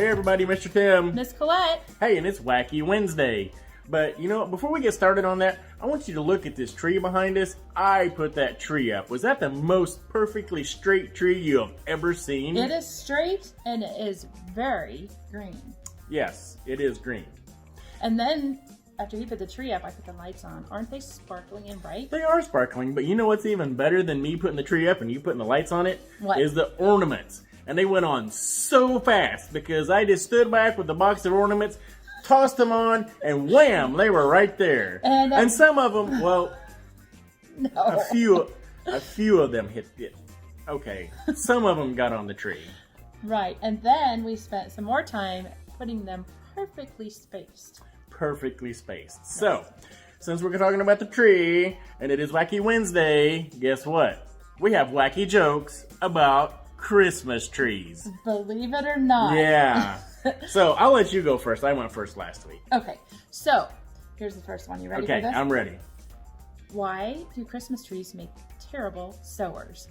Hey everybody, Mr. Tim. Miss Collette. Hey, and it's Wacky Wednesday. But you know what, before we get started on that, I want you to look at this tree behind us. I put that tree up. Was that the most perfectly straight tree you have ever seen? It is straight and it is very green. Yes, it is green. And then after he put the tree up, I put the lights on. Aren't they sparkling and bright? They are sparkling, but you know what's even better than me putting the tree up and you putting the lights on it? What? Is the ornaments. And they went on so fast because I just stood back with the box of ornaments, tossed them on, and wham, they were right there. And some of them, well, No. a few of them hit it. Okay, some of them got on the tree. Right, and then we spent some more time putting them perfectly spaced. Perfectly spaced. So, since we're talking about the tree, and it is Wacky Wednesday, guess what? We have wacky jokes about Christmas trees. Believe it or not. Yeah. So, I'll let you go first. I went first last week. Okay, so here's the first one. You ready for Okay, this? I'm ready. Why do Christmas trees make terrible sewers?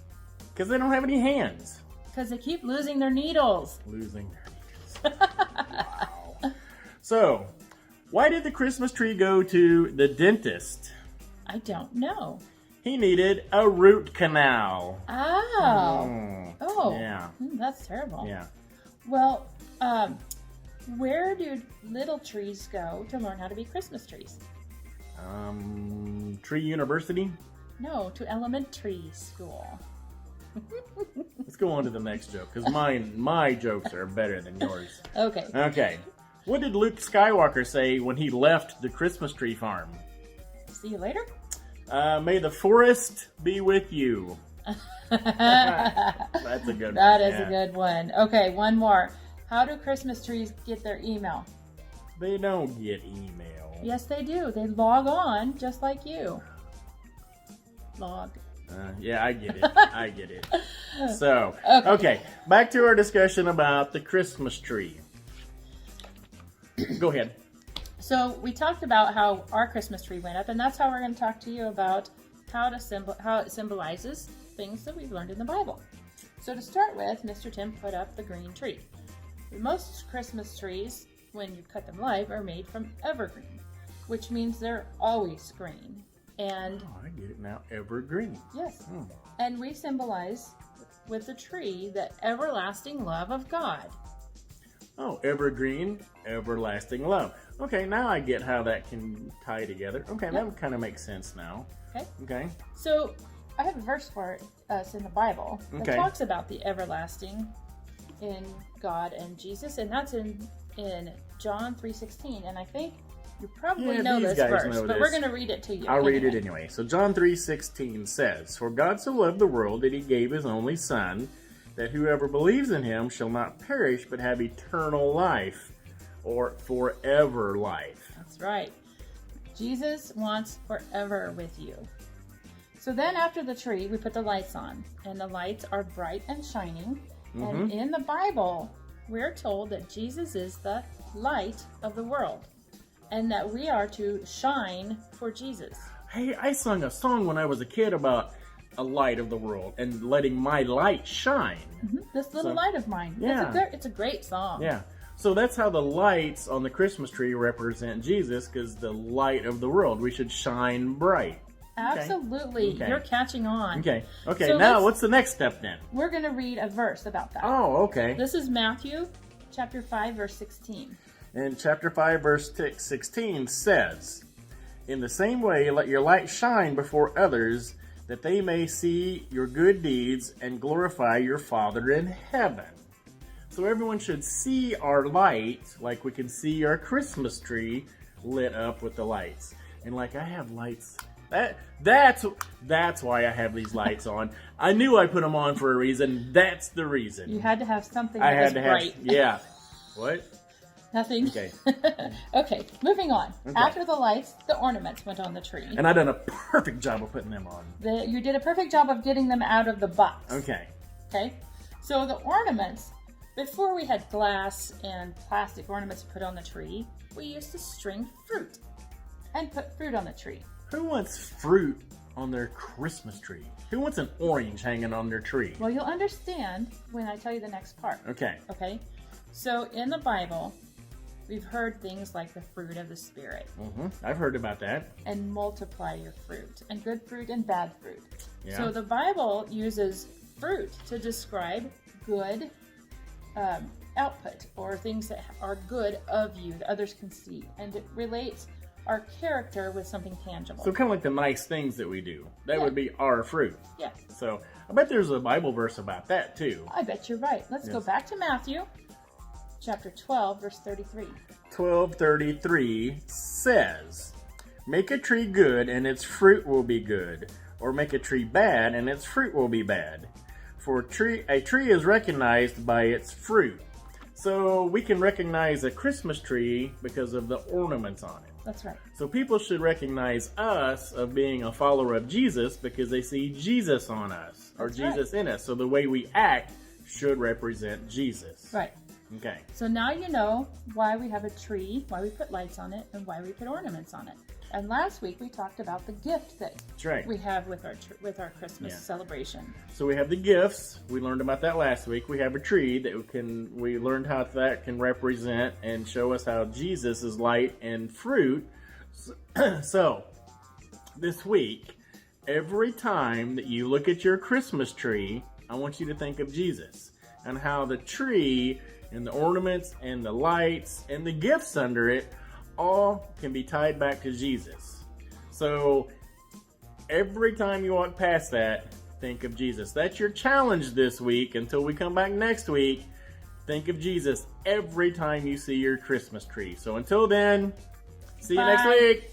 Because they don't have any hands. Because they keep losing their needles. Losing their needles. Wow. So, why did the Christmas tree go to the dentist? I don't know. He needed a root canal. Oh. Oh. Yeah. That's terrible. Yeah. Well, where do little trees go to learn how to be Christmas trees? Tree University? No, to elementary school. Let's go on to the next joke, because my jokes are better than yours. Okay. Okay. What did Luke Skywalker say when he left the Christmas tree farm? See you later. May the forest be with you. That's a good one. That is a good one. Okay, one more. How do Christmas trees get their email? They don't get email. Yes, they do. They log on just like you. Log. Yeah, I get it. I get it. So, okay, back to our discussion about the Christmas tree. Go ahead. So we talked about how our Christmas tree went up, and that's how we're going to talk to you about how it symbolizes things that we've learned in the Bible. So to start with, Mr. Tim put up the green tree. Most Christmas trees, when you cut them live, are made from evergreen, which means they're always green. And I get it now. Evergreen. yes, and we symbolize with the tree the everlasting love of God. Oh, evergreen, everlasting love. Okay, now I get how that can tie together. Okay, that kind of makes sense now. Okay. Okay. So I have a verse for us in the Bible that Okay. talks about the everlasting in God and Jesus, and that's in John 3:16. And I think you probably know these this guys verse, know but this. we're going to read it to you. I'll read it anyway. So John 3:16 says, "For God so loved the world that he gave his only Son, that whoever believes in him shall not perish but have eternal life," or forever life. That's right. Jesus wants forever with you. So then after the tree, we put the lights on, and the lights are bright and shining. And in the Bible, we're told that Jesus is the light of the world, and that we are to shine for Jesus. Hey, I sung a song when I was a kid about a light of the world and letting my light shine. This little light of mine. Yeah. It's a great song. Yeah. So that's how the lights on the Christmas tree represent Jesus, because the light of the world. We should shine bright. Absolutely. Okay. You're catching on. Okay. Okay, So now what's the next step then? We're going to read a verse about that. Oh, okay. This is Matthew chapter 5, verse 16. And chapter 5, verse 16 says, "In the same way, let your light shine before others, that they may see your good deeds and glorify your Father in heaven." So everyone should see our light like we can see our Christmas tree lit up with the lights. And like I have lights. That's why I have these lights on. I knew I put them on for a reason. That's the reason. You had to have something I that had was to bright. have. Yeah. What? Nothing. Okay. Okay, moving on. Okay. After the lights, the ornaments went on the tree. And I done a perfect job of putting them on. You did a perfect job of getting them out of the box. Okay. Okay? So the ornaments, before we had glass and plastic ornaments to put on the tree, we used to string fruit and put fruit on the tree. Who wants fruit on their Christmas tree? Who wants an orange hanging on their tree? Well, you'll understand when I tell you the next part. Okay. Okay? So in the Bible, we've heard things like the fruit of the Spirit. I've heard about that. And multiply your fruit, and good fruit and bad fruit. Yeah. So the Bible uses fruit to describe good output, or things that are good of you that others can see. And it relates our character with something tangible. So kind of like the nice things that we do. That would be our fruit. Yeah. So I bet there's a Bible verse about that too. I bet you're right. Let's go back to Matthew chapter 12, verse 33. 12:33 says, "Make a tree good and its fruit will be good, or make a tree bad and its fruit will be bad. For a tree is recognized by its fruit." So we can recognize a Christmas tree because of the ornaments on it. That's right. So people should recognize us of being a follower of Jesus because they see Jesus on us, or That's Jesus in us. So the way we act should represent Jesus. Right. Okay. So now you know why we have a tree, why we put lights on it, and why we put ornaments on it. And last week we talked about the gift that That's right. we have with our Christmas celebration. So we have the gifts. We learned about that last week. We have a tree that we learned how that can represent and show us how Jesus is light and fruit. So this week, every time that you look at your Christmas tree, I want you to think of Jesus and how the tree and the ornaments and the lights and the gifts under it all can be tied back to Jesus. So every time you walk past that, think of Jesus. That's your challenge this week until we come back next week. Think of Jesus every time you see your Christmas tree. So until then, see you next Bye. week.